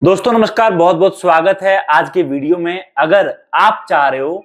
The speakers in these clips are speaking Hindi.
दोस्तों नमस्कार, बहुत बहुत स्वागत है आज के वीडियो में। अगर आप चाह रहे हो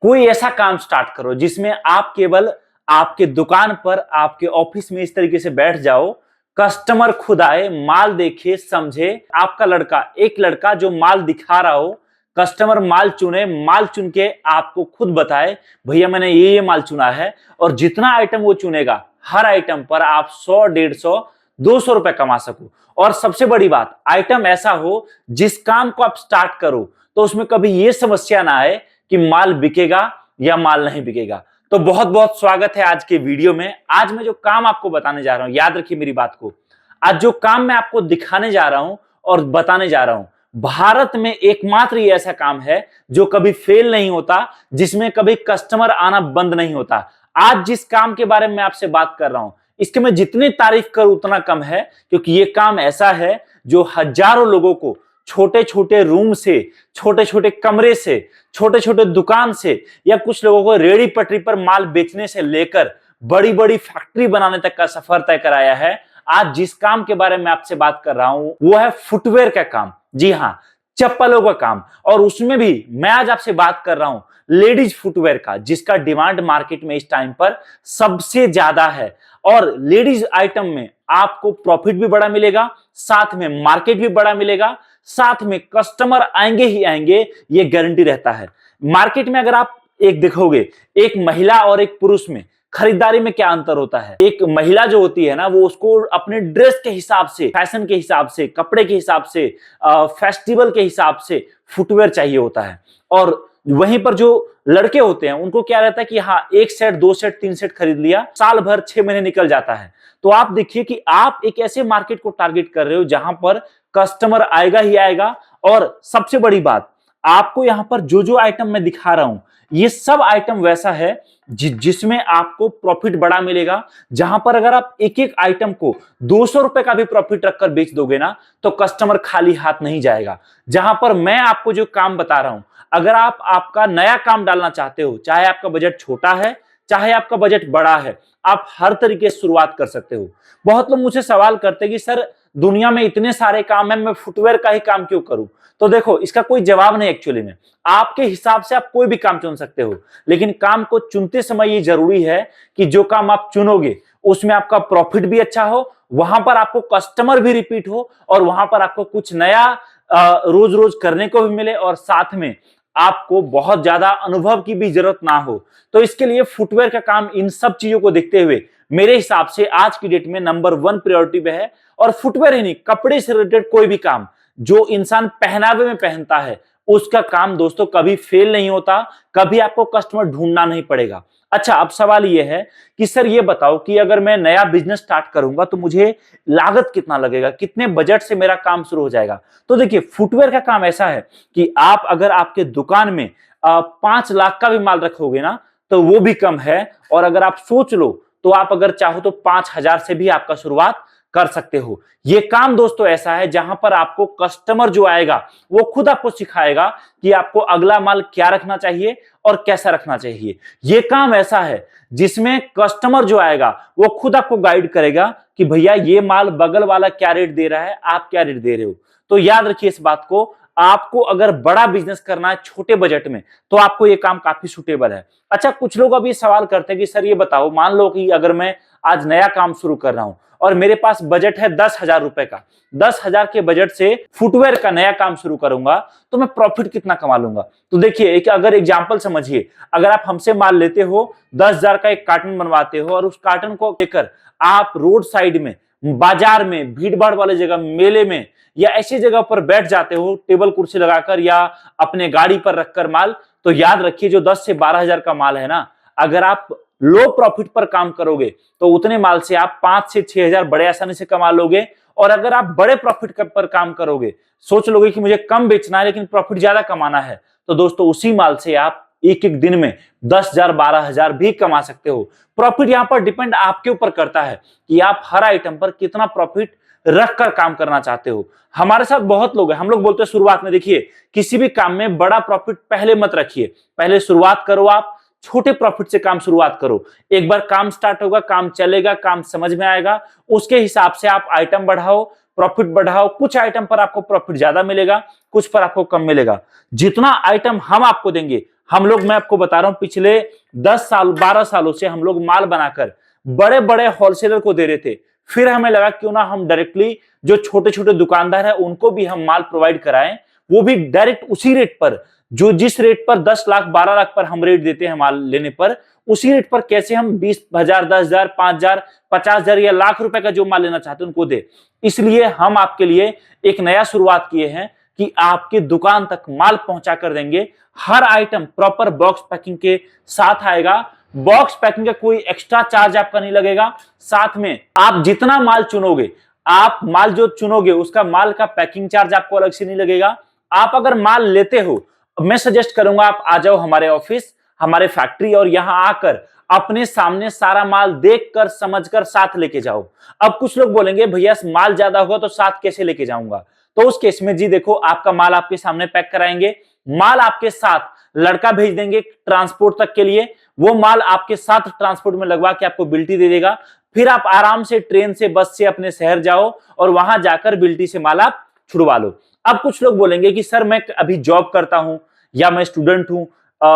कोई ऐसा काम स्टार्ट करो जिसमें आप केवल आपके दुकान पर, आपके ऑफिस में इस तरीके से बैठ जाओ, कस्टमर खुद आए, माल देखे, समझे, आपका एक लड़का जो माल दिखा रहा हो, कस्टमर माल चुने, माल चुन के आपको खुद बताए भैया मैंने ये माल चुना है, और जितना आइटम वो चुनेगा हर आइटम पर आप 100, 150, 200 रुपए कमा सको। और सबसे बड़ी बात, आइटम ऐसा हो जिस काम को आप स्टार्ट करो तो उसमें कभी यह समस्या ना आए कि माल बिकेगा या माल नहीं बिकेगा। तो बहुत बहुत स्वागत है आज के वीडियो में। आज मैं जो काम आपको बताने जा रहा हूं, याद रखिए मेरी बात को, आज जो काम मैं आपको दिखाने जा रहा हूं और बताने जा रहा हूं, भारत में एकमात्र ये ऐसा काम है जो कभी फेल नहीं होता, जिसमें कभी कस्टमर आना बंद नहीं होता। आज जिस काम के बारे में आपसे बात कर रहा हूं, इसके मैं जितनी तारीफ करूं उतना कम है, क्योंकि ये काम ऐसा है जो हजारों लोगों को छोटे छोटे रूम से, छोटे छोटे कमरे से, छोटे छोटे दुकान से, या कुछ लोगों को रेड़ी पटरी पर माल बेचने से लेकर बड़ी बड़ी फैक्ट्री बनाने तक का सफर तय कराया है। आज जिस काम के बारे में आपसे बात कर रहा हूं वो है फुटवेयर का काम। जी हां, चप्पलों का काम। और उसमें भी मैं आज आपसे बात कर रहा हूं लेडीज फुटवेयर का, जिसका डिमांड मार्केट में इस टाइम पर सबसे ज्यादा है। और लेडीज आइटम में आपको प्रॉफिट भी बड़ा मिलेगा, साथ में मार्केट भी बड़ा मिलेगा, साथ में कस्टमर आएंगे ही आएंगे, ये गारंटी रहता है। मार्केट में अगर आप एक देखोगे, एक महिला और एक पुरुष में खरीदारी में क्या अंतर होता है। एक महिला जो होती है ना, वो उसको अपने ड्रेस के हिसाब से, फैशन के हिसाब से, कपड़े के हिसाब से, फेस्टिवल के हिसाब से फुटवेयर चाहिए होता है। और वहीं पर जो लड़के होते हैं उनको क्या रहता है कि हाँ, 1 सेट, 2 सेट, 3 सेट खरीद लिया, साल भर 6 महीने निकल जाता है। तो आप देखिए कि आप एक ऐसे मार्केट को टारगेट कर रहे हो जहां पर कस्टमर आएगा ही आएगा। और सबसे बड़ी बात, आपको यहां पर जो जो आइटम मैं दिखा रहा हूं, ये सब आइटम वैसा है जिसमें आपको प्रॉफिट बड़ा मिलेगा। जहां पर अगर आप एक एक आइटम को 200 रुपए का भी प्रॉफिट रखकर बेच दोगे ना, तो कस्टमर खाली हाथ नहीं जाएगा। जहां पर मैं आपको जो काम बता रहा हूं, अगर आप आपका नया काम डालना चाहते हो, चाहे आपका बजट छोटा है, चाहे आपका बजट बड़ा है, आप हर तरीके से शुरुआत कर सकते हो। बहुत लोग मुझे सवाल करते हैं कि सर दुनिया में इतने सारे काम है, मैं फुटवेयर का ही काम क्यों करूं? तो देखो, इसका कोई जवाब नहीं। एक्चुअली में आपके हिसाब से आप कोई भी काम चुन सकते हो, लेकिन काम को चुनते समय ये जरूरी है कि जो काम आप चुनोगे उसमें आपका प्रॉफिट भी अच्छा हो, वहां पर आपको कस्टमर भी रिपीट हो, और वहां पर आपको कुछ नया रोज रोज करने को भी मिले, और साथ में आपको बहुत ज्यादा अनुभव की भी जरूरत ना हो। तो इसके लिए फुटवेयर का काम इन सब चीजों को देखते हुए मेरे हिसाब से आज की डेट में नंबर 1 प्रायोरिटी पे है। और फुटवेयर ही नहीं, कपड़े से रिलेटेड कोई भी काम जो इंसान पहनावे में पहनता है, उसका काम दोस्तों कभी फेल नहीं होता, कभी आपको कस्टमर ढूंढना नहीं पड़ेगा। अच्छा, अब सवाल यह है कि सर ये बताओ कि अगर मैं नया बिजनेस स्टार्ट करूंगा तो मुझे लागत कितना लगेगा, कितने बजट से मेरा काम शुरू हो जाएगा? तो देखिए, फुटवेयर का काम ऐसा है कि आप अगर आपके दुकान में 5 लाख का भी माल रखोगे ना, तो वो भी कम है। और अगर आप सोच लो तो आप अगर चाहो तो 5,000 से भी आपका शुरुआत कर सकते हो। ये काम दोस्तों ऐसा है जहां पर आपको कस्टमर जो आएगा वो खुद आपको सिखाएगा कि आपको अगला माल क्या रखना चाहिए और कैसा रखना चाहिए। ये काम ऐसा है जिसमें कस्टमर जो आएगा वो खुद आपको गाइड करेगा कि भैया ये माल बगल वाला क्या रेट दे रहा है, आप क्या रेट दे रहे हो। तो याद रखिए इस बात को, आपको अगर बड़ा बिजनेस करना है छोटे बजट में, तो आपको ये काम काफी सुटेबल है। अच्छा, कुछ लोग अभी सवाल करते हैं कि सर ये बताओ, मान लो कि अगर मैं आज नया काम शुरू कर रहा हूं और मेरे पास बजट है 10,000 रुपए का, 10,000 के बजट से फुटवेयर का नया काम शुरू करूंगा, तो मैं प्रॉफिट कितना कमा लूंगा? तो देखिए, एक अगर एग्जांपल समझिए, अगर आप हमसे माल लेते हो, 10,000 का एक कार्टन बनवाते हो, और उस कार्टन को लेकर आप रोड साइड में, बाजार में, भीड़ भाड़ वाले जगह, मेले में, या ऐसी जगह पर बैठ जाते हो टेबल कुर्सी लगाकर या अपने गाड़ी पर रखकर माल, तो याद रखिए जो 10 से 12,000 का माल है ना, अगर आप लो प्रॉफिट पर काम करोगे तो उतने माल से आप 5 से 6,000 बड़े आसानी से कमा लोगे। और अगर आप बड़े प्रॉफिट पर काम करोगे, सोच लोगे कि मुझे कम बेचना है लेकिन प्रॉफिट ज्यादा कमाना है, तो दोस्तों उसी माल से आप एक एक दिन में 10,000, 12,000 भी कमा सकते हो। प्रॉफिट यहां पर डिपेंड आपके ऊपर करता है कि आप हर आइटम पर कितना प्रॉफिट रख कर काम करना चाहते हो। हमारे साथ बहुत लोग हैं, हम लोग बोलते हैं शुरुआत में, देखिए किसी भी काम में बड़ा प्रॉफिट पहले मत रखिए, पहले शुरुआत करो, आप छोटे प्रॉफिट से काम शुरुआत करो। एक बार काम स्टार्ट होगा, काम चलेगा, काम समझ में आएगा, उसके हिसाब से आप आइटम बढ़ाओ, प्रॉफिट बढ़ाओ। कुछ आइटम पर आपको प्रॉफिट ज्यादा मिलेगा, कुछ पर आपको कम मिलेगा। जितना आइटम हम आपको देंगे, हम लोग, मैं आपको बता रहा हूं, पिछले 10 साल 12 सालों से हम लोग माल बनाकर बड़े बड़े होलसेलर को दे रहे थे। फिर हमें लगा क्यों ना हम डायरेक्टली जो छोटे छोटे दुकानदार है उनको भी हम माल प्रोवाइड कराएं, वो भी डायरेक्ट उसी रेट पर, जो जिस रेट पर 10 लाख 12 लाख पर हम रेट देते हैं माल लेने पर, उसी रेट पर कैसे हम 20,000 10,000 5,000 50,000 या लाख रुपए का जो माल लेना चाहते हैं उनको दे। इसलिए हम आपके लिए एक नया शुरुआत किए हैं कि आपके दुकान तक माल पहुंचा कर देंगे। हर आइटम प्रॉपर बॉक्स पैकिंग के साथ आएगा। बॉक्स पैकिंग का कोई एक्स्ट्रा चार्ज आपका नहीं लगेगा। साथ में आप जितना माल चुनोगे, आप माल जो चुनोगे उसका माल का पैकिंग चार्ज आपको अलग से नहीं लगेगा। आप अगर माल लेते हो, मैं सजेस्ट करूंगा आप आ जाओ हमारे ऑफिस, हमारे फैक्ट्री, और यहां आकर अपने सामने सारा माल देखकर समझकर साथ लेके जाओ। अब कुछ लोग बोलेंगे भैया माल ज्यादा होगा तो साथ कैसे लेके जाऊंगा? तो उस केस में जी देखो, आपका माल आपके सामने पैक कराएंगे, माल आपके साथ लड़का भेज देंगे ट्रांसपोर्ट तक के लिए, वो माल आपके साथ ट्रांसपोर्ट में लगवा के आपको बिल्टी दे देगा। फिर आप आराम से ट्रेन से बस से अपने शहर जाओ और वहां जाकर बिल्टी से माल आप छुड़वा लो। अब कुछ लोग बोलेंगे कि सर मैं अभी जॉब करता हूं, या मैं स्टूडेंट हूं,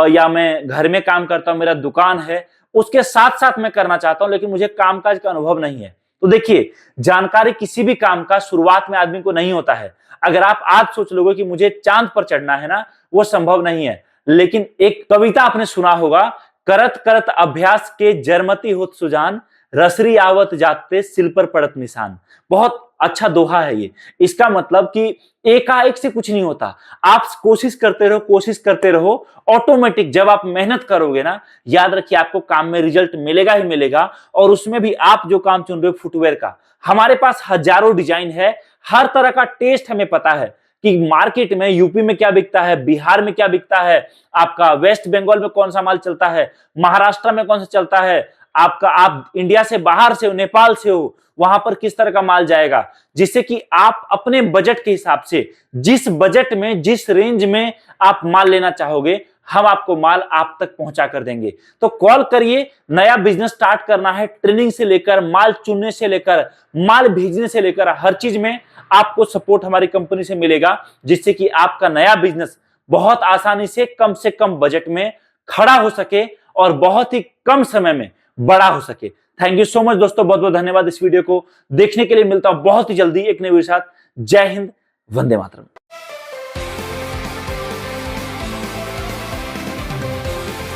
या मैं घर में काम करता हूं, मेरा दुकान है, उसके साथ साथ मैं करना चाहता हूं लेकिन मुझे कामकाज का अनुभव नहीं है। तो देखिए, जानकारी किसी भी काम का शुरुआत में आदमी को नहीं होता है। अगर आप आज सोच लोगे कि मुझे चांद पर चढ़ना है ना, वो संभव नहीं है। लेकिन एक कविता आपने सुना होगा, करत करत अभ्यास के जरमती होत सुजान, रसरी आवत जाते सिल पर पड़त निशान। बहुत अच्छा दोहा है ये। इसका मतलब कि एकाएक से कुछ नहीं होता, आप कोशिश करते रहो, ऑटोमेटिक जब आप मेहनत करोगे ना, याद रखिए आपको काम में रिजल्ट मिलेगा ही मिलेगा। और उसमें भी आप जो काम चुन रहे हो फुटवेयर का, हमारे पास हजारों डिजाइन है, हर तरह का टेस्ट हमें पता है कि मार्केट में यूपी में क्या बिकता है, बिहार में क्या बिकता है, आपका वेस्ट बंगाल में कौन सा माल चलता है, महाराष्ट्र में कौन सा चलता है, आपका, आप इंडिया से बाहर से हो, नेपाल से हो, वहां पर किस तरह का माल जाएगा, जिससे कि आप अपने बजट के हिसाब से, जिस बजट में, जिस रेंज में आप माल लेना चाहोगे, हम आपको माल आप तक पहुंचा कर देंगे। तो कॉल करिए। नया बिजनेस स्टार्ट करना है, ट्रेनिंग से लेकर माल चुनने से लेकर माल भेजने से लेकर हर चीज में आपको सपोर्ट हमारी कंपनी से मिलेगा, जिससे कि आपका नया बिजनेस बहुत आसानी से कम बजट में खड़ा हो सके और बहुत ही कम समय में बड़ा हो सके। थैंक यू सो मच दोस्तों, बहुत बहुत धन्यवाद इस वीडियो को देखने के लिए। मिलता हूं बहुत ही जल्दी एक नए वीडियो के साथ। जय हिंद, वंदे मातरम।